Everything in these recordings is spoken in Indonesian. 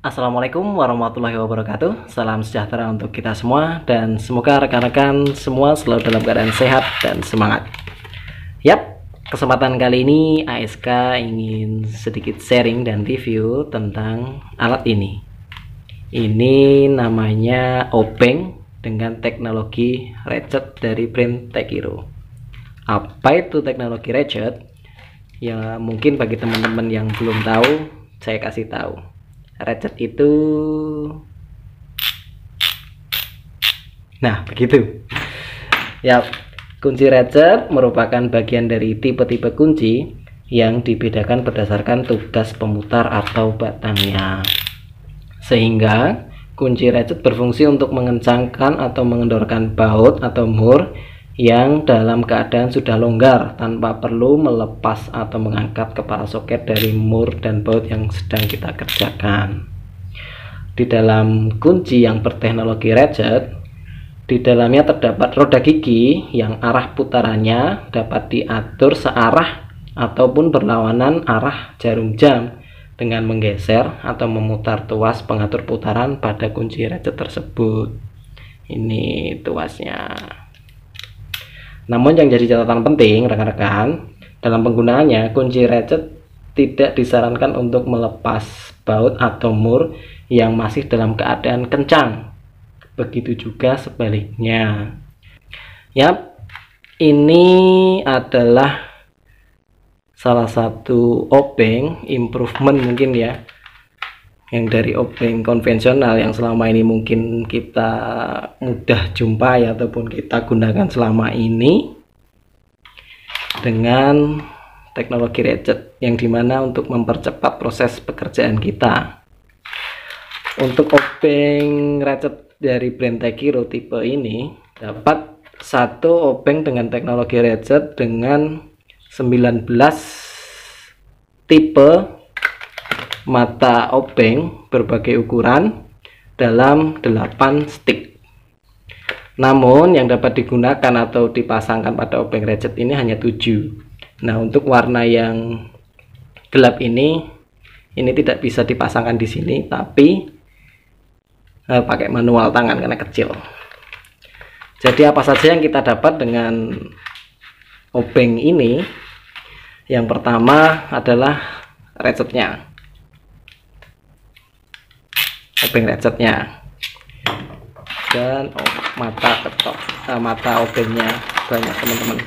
Assalamualaikum warahmatullahi wabarakatuh. Salam sejahtera untuk kita semua dan semoga rekan-rekan semua selalu dalam keadaan sehat dan semangat. Yap, kesempatan kali ini ASK ingin sedikit sharing dan review tentang alat ini. Ini namanya obeng dengan teknologi ratchet dari brand Tekiro. Apa itu teknologi ratchet? Ya mungkin bagi teman-teman yang belum tahu, saya kasih tahu. Ratchet itu, nah begitu ya. Kunci ratchet merupakan bagian dari tipe-tipe kunci yang dibedakan berdasarkan tugas pemutar atau batangnya, sehingga kunci ratchet berfungsi untuk mengencangkan atau mengendorkan baut atau mur yang dalam keadaan sudah longgar tanpa perlu melepas atau mengangkat kepala soket dari mur dan baut yang sedang kita kerjakan. Di dalam kunci yang berteknologi ratchet, di dalamnya terdapat roda gigi yang arah putarannya dapat diatur searah ataupun berlawanan arah jarum jam dengan menggeser atau memutar tuas pengatur putaran pada kunci ratchet tersebut. Ini tuasnya. Namun yang jadi catatan penting rekan-rekan, dalam penggunaannya kunci ratchet tidak disarankan untuk melepas baut atau mur yang masih dalam keadaan kencang. Begitu juga sebaliknya. Yap, ini adalah salah satu obeng improvement mungkin ya, yang dari obeng konvensional yang selama ini mungkin kita mudah jumpai ataupun kita gunakan selama ini, dengan teknologi ratchet yang dimana untuk mempercepat proses pekerjaan kita. Untuk obeng ratchet dari brand Tekiro tipe ini dapat satu obeng dengan teknologi ratchet dengan 19 tipe mata obeng berbagai ukuran dalam 8 stick. Namun yang dapat digunakan atau dipasangkan pada obeng ratchet ini hanya 7. Nah, untuk warna yang gelap ini tidak bisa dipasangkan di sini, tapi pakai manual tangan karena kecil. Jadi apa saja yang kita dapat dengan obeng ini? Yang pertama adalah ratchetnya. Obeng ratchetnya dan mata ketok, mata obengnya banyak teman-teman.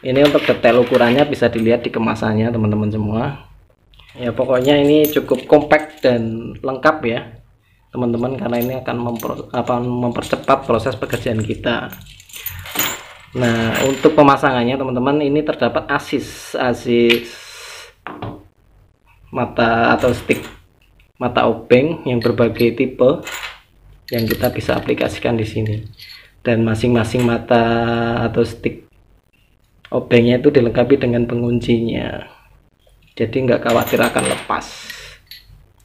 Ini untuk detail ukurannya bisa dilihat di kemasannya teman-teman semua. Ya pokoknya ini cukup kompak dan lengkap ya teman-teman, karena ini akan mempercepat proses pekerjaan kita. Nah, untuk pemasangannya teman-teman, ini terdapat asis mata atau stick mata obeng yang berbagai tipe yang kita bisa aplikasikan di sini, dan masing-masing mata atau stick obengnya itu dilengkapi dengan penguncinya, jadi nggak khawatir akan lepas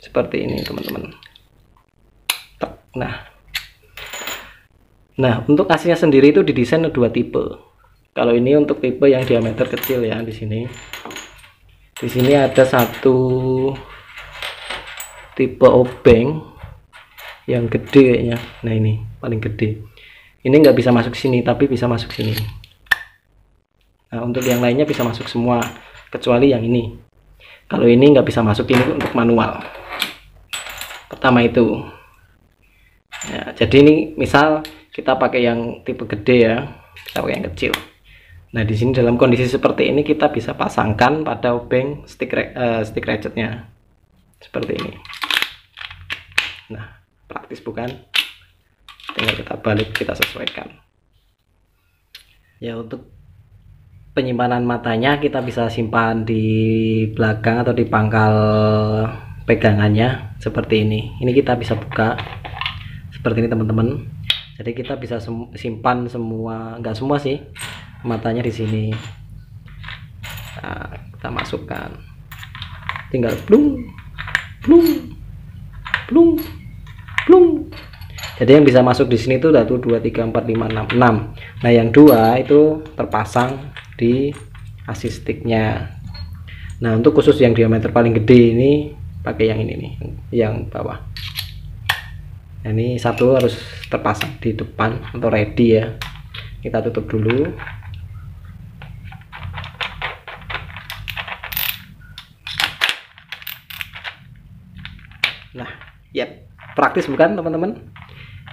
seperti ini teman-teman. Nah untuk aslinya sendiri itu didesain dua tipe. Kalau ini untuk tipe yang diameter kecil ya, di sini ada satu tipe obeng yang gede ya. Nah ini paling gede, ini nggak bisa masuk sini tapi bisa masuk sini. Nah untuk yang lainnya bisa masuk semua kecuali yang ini. Kalau ini nggak bisa masuk, ini untuk manual. Pertama itu ya, jadi ini misal kita pakai yang tipe gede ya, kita pakai yang kecil. Nah di sini dalam kondisi seperti ini kita bisa pasangkan pada obeng stick ratchetnya seperti ini. Nah praktis bukan? Tinggal kita balik, kita sesuaikan. Ya untuk penyimpanan matanya kita bisa simpan di belakang atau di pangkal pegangannya seperti ini. Ini kita bisa buka seperti ini teman-teman. Jadi kita bisa simpan semua, enggak semua sih, matanya di sini. Nah, kita masukkan, tinggal plung plung plung plung. Jadi yang bisa masuk di sini itu 1 2 3 4 5 6. Nah yang 2 itu terpasang di asis sticknya. Nah untuk khusus yang diameter paling gede ini pakai yang ini nih, yang bawah. Nah, ini satu harus terpasang di depan atau ready ya. Kita tutup dulu. Nah, ya praktis bukan teman-teman?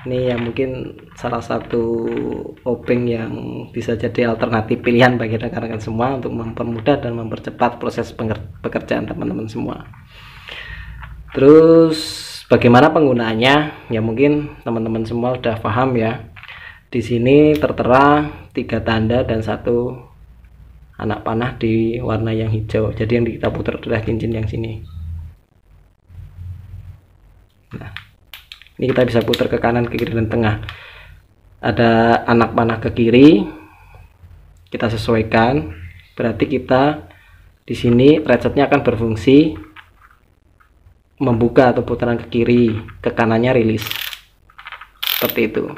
Ini yang mungkin salah satu obeng yang bisa jadi alternatif pilihan bagi rekan-rekan semua untuk mempermudah dan mempercepat proses pekerjaan teman-teman semua. Terus bagaimana penggunaannya? Ya mungkin teman-teman semua udah paham ya. Di sini tertera 3 tanda dan 1 anak panah di warna yang hijau. Jadi yang kita putar adalah cincin yang sini. Nah, ini kita bisa putar ke kanan, ke kiri, dan tengah. Ada anak panah ke kiri, kita sesuaikan. Berarti kita di sini resetnya akan berfungsi membuka atau putaran ke kiri, ke kanannya rilis. Seperti itu.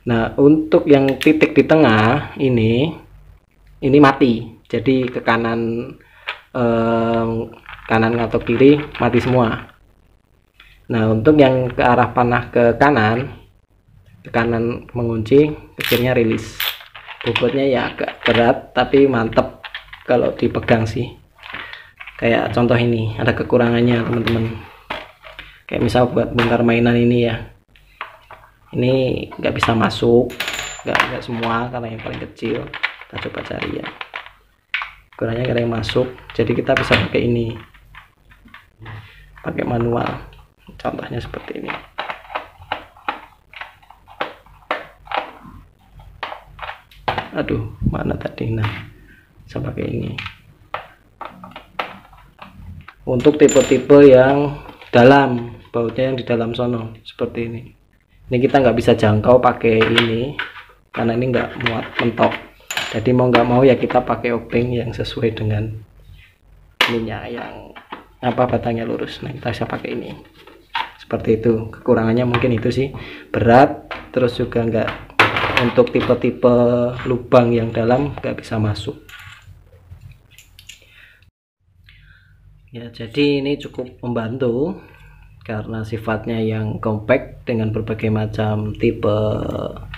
Nah, untuk yang titik di tengah ini mati. Jadi ke kanan kanan atau kiri mati semua. Nah, untuk yang ke arah panah ke kanan mengunci, ke kirinya rilis. Bobotnya ya agak berat tapi mantep kalau dipegang sih. Kayak contoh ini, ada kekurangannya teman-teman. Kayak misal buat bongkar mainan ini ya. Ini nggak bisa masuk, nggak semua karena yang paling kecil. Kita coba cari ya. Kekurangannya karena yang masuk, jadi kita bisa pakai ini. Pakai manual. Contohnya seperti ini. Aduh, mana tadi? Nah, bisa pakai ini. Untuk tipe-tipe yang dalam, bautnya yang di dalam sono seperti ini. Ini kita nggak bisa jangkau pakai ini karena ini nggak muat mentok. Jadi mau nggak mau ya kita pakai obeng yang sesuai dengan ininya, yang batangnya lurus. Nah, kita bisa pakai ini. Seperti itu. Kekurangannya mungkin itu sih, berat, terus juga nggak, untuk tipe-tipe lubang yang dalam nggak bisa masuk ya. Jadi ini cukup membantu karena sifatnya yang compact dengan berbagai macam tipe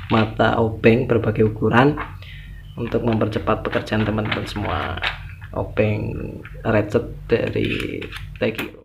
mata obeng berbagai ukuran untuk mempercepat pekerjaan teman-teman semua. Obeng ratchet dari Taekiro.